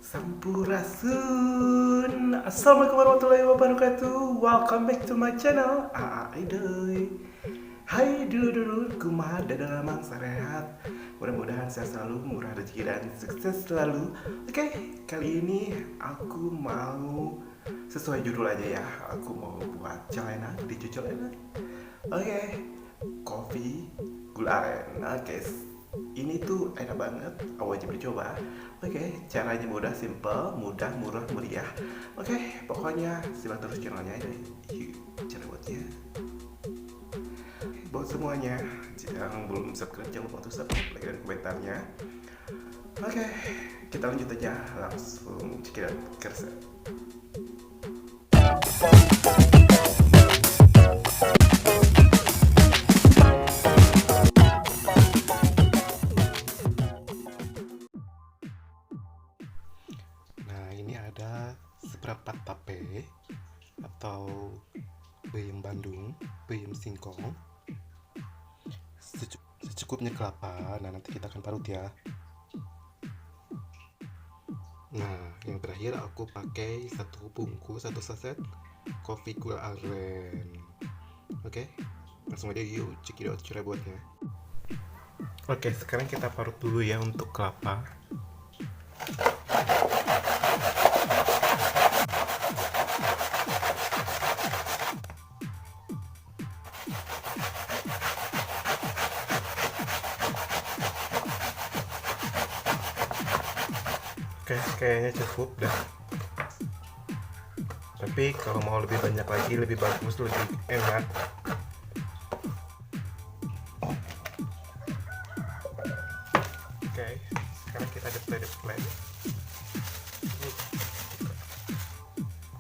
Sampurasun. Assalamualaikum warahmatullahi wabarakatuh. Welcome back to my channel. Aidoy. Hai dulu-dulu, kumaha dadah lamang sarehat. Mudah-mudahan saya selalu murah rezeki dan sukses selalu. Oke, kali ini aku mau sesuai judul aja ya. Aku mau buat celana, dicucul enak. Oke, kopi gula aren. Oke, ini tuh enak banget, wajib dicoba. Oke, caranya mudah, simple, mudah, murah, meriah. Oke, pokoknya simak terus channelnya ya. Yuk, cara buatnya. Buat semuanya, yang belum subscribe jangan lupa untuk subscribe, like dan komentarnya. Oke, kita lanjut aja langsung cekidot ke resep. Nah, ini ada seperempat tape atau beyem Bandung, beyem singkong, secukupnya kelapa. Nah, nanti kita akan parut ya. Nah, yang terakhir aku pakai satu saset kopi gula aren. Oke, langsung aja yuk cekidot cara buatnya. Oke, sekarang kita parut dulu ya untuk kelapa. Oke, kayaknya cukup dah. Tapi kalau mau lebih banyak lagi, lebih bagus, lebih enak. Oke, sekarang kita display.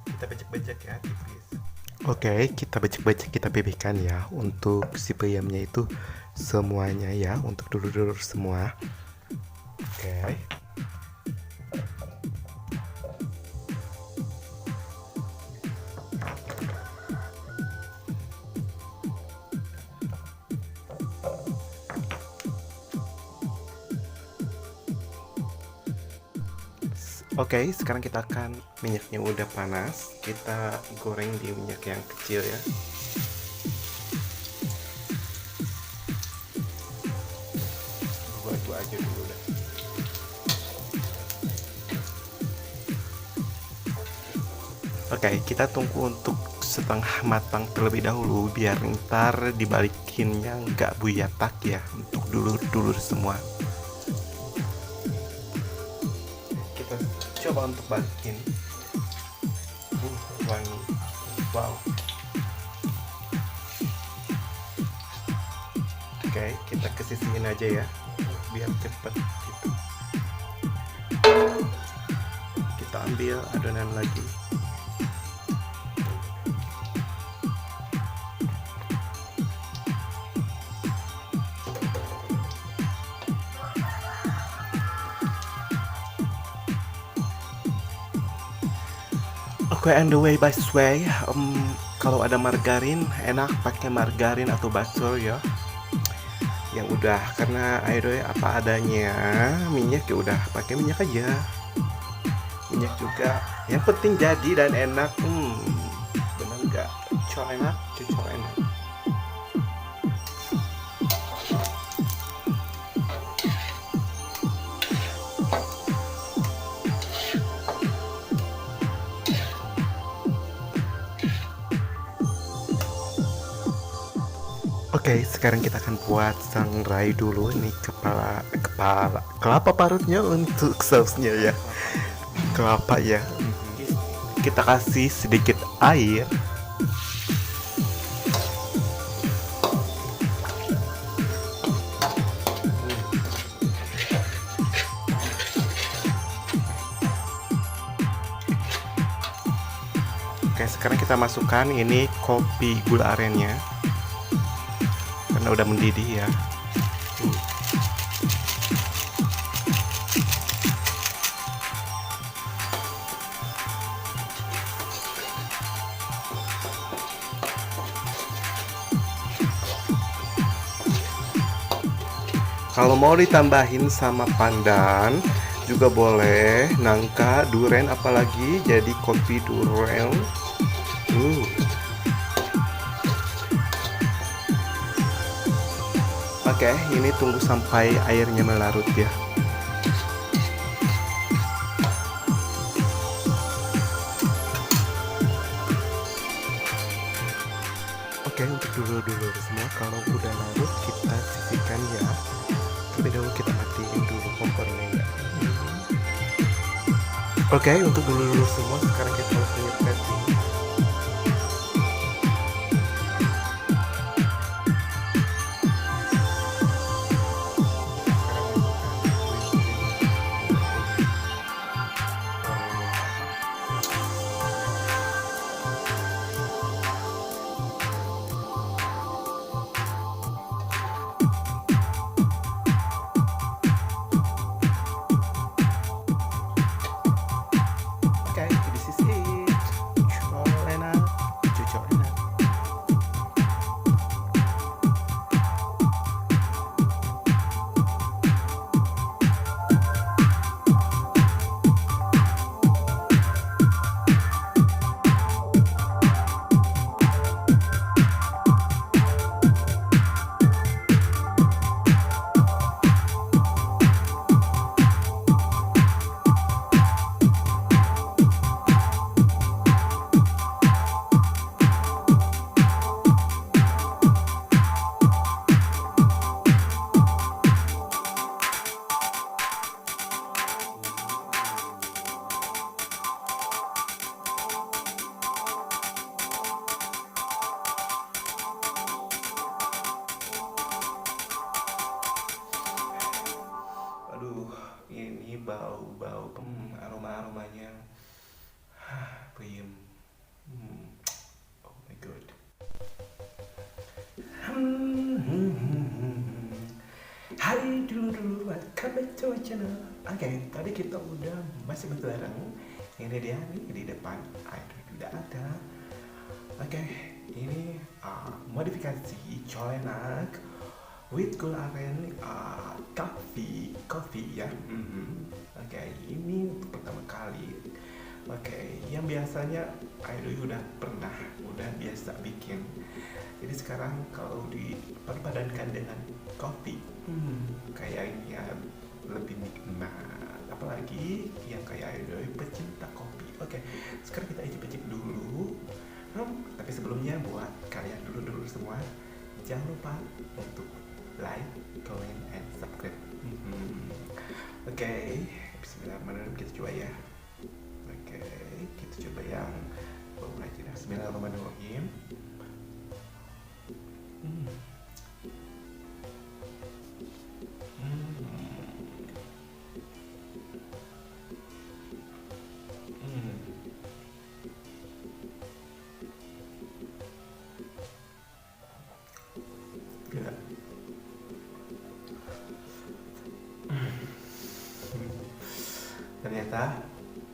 Kita bejek-bejek ya, tipis. Oke, kita bejek-bejek, kita pipihkan ya. Untuk si peyemnya itu semuanya ya, untuk dulur-dulur semua. Oke. Oke, sekarang kita akan, minyaknya udah panas, kita goreng di minyak yang kecil ya. Dua aja dulu dah. Oke, kita tunggu untuk setengah matang terlebih dahulu biar ntar dibalikinnya nggak buyatak ya, untuk dulur-dulur semua. Coba untuk balikin. Wangi. Wow. Oke, kita kesisihin aja ya biar cepet gitu. Kita ambil adonan lagi. Oke, and the way by way, kalau ada margarin enak pakai margarin atau butter ya. Yang udah, karena Aidoy apa adanya, minyak ya udah pakai minyak aja. Minyak juga, yang penting jadi dan enak. Bener nggak? Cocok enak. Oke, sekarang kita akan buat sangrai dulu. Ini kelapa parutnya untuk sausnya ya. Kelapa ya. Kita kasih sedikit air. Oke, sekarang kita masukkan ini kopi gula arennya. Karena udah mendidih ya. Kalau mau ditambahin sama pandan, juga boleh, nangka, duren apalagi, jadi kopi duren. Uh. Oke, ini tunggu sampai airnya melarut ya. Oke, untuk dulur-dulur semua, kalau udah larut kita sisihkan ya. Terlebih dahulu kita matiin dulu kompornya ya. Oke, untuk dulur-dulur semua, sekarang kita harus menyiapkan ini bau-bau aroma-aromanya puyem. Oh my god. Hai dulu-dulu, welcome back to my channel. Oke, tadi kita udah masih bareng. Ini dia nih di depan, air tidak ada. Oke, ini modifikasi colenak with cool aren coffee ya. Oke, ini untuk pertama kali. Oke, yang biasanya Aidoi udah biasa bikin. Jadi sekarang kalau diperpadankan dengan kopi, kayaknya lebih nikmat. Apalagi yang kayak Aidoi pecinta kopi. Oke, sekarang kita icip-icip dulu. Tapi sebelumnya buat kalian dulu semua, jangan lupa untuk like, comment, and subscribe. Oke, bismillahirrahmanirrahim, kita coba ya. Oke, kita coba yang bau aja dah. Bismillahirrahmanirrahim. Gila. Ternyata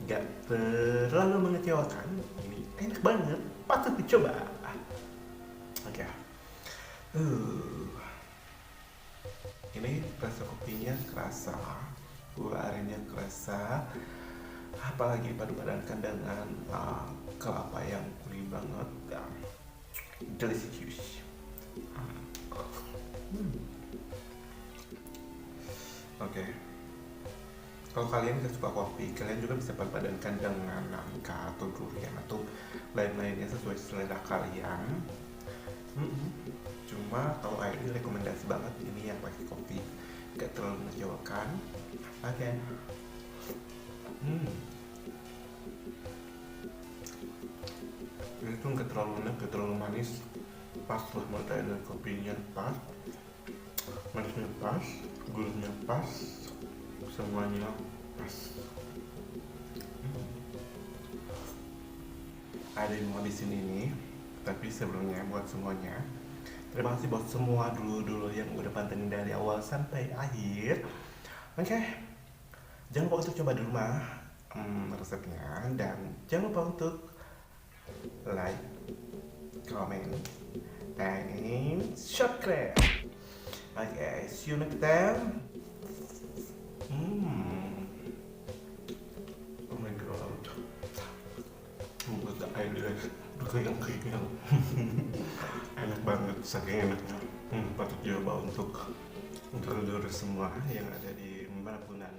gak terlalu mengecewakan. Ini enak banget, patut dicoba. Oke. Ini rasa kopinya kerasa, gula arennya kerasa, apalagi padu-padankan dengan kelapa yang gurih banget. Delicious. Oke. Kalau kalian gak suka kopi, kalian juga bisa padankan dengan nangka atau durian atau lain-lainnya sesuai selera kalian. Cuma kalau Aidoi rekomendasi banget ini yang pakai kopi, gak terlalu mengecewakan. Oke. Ini tuh gak terlalu enak, gak terlalu manis, pas lah menurut Aidoi. Kopinya pas, manisnya pas, gulanya pas, semuanya pas. Ada yang mau habisin ini, tapi sebelumnya buat semuanya, terima kasih buat semua dulu yang udah pantengin dari awal sampai akhir. Oke, jangan lupa untuk coba di rumah resepnya, dan jangan lupa untuk like, comment, and subscribe. Oke, see you next time. Aduh kenyang enak banget, saking enaknya. Patut coba untuk semua yang ada di Marapunan.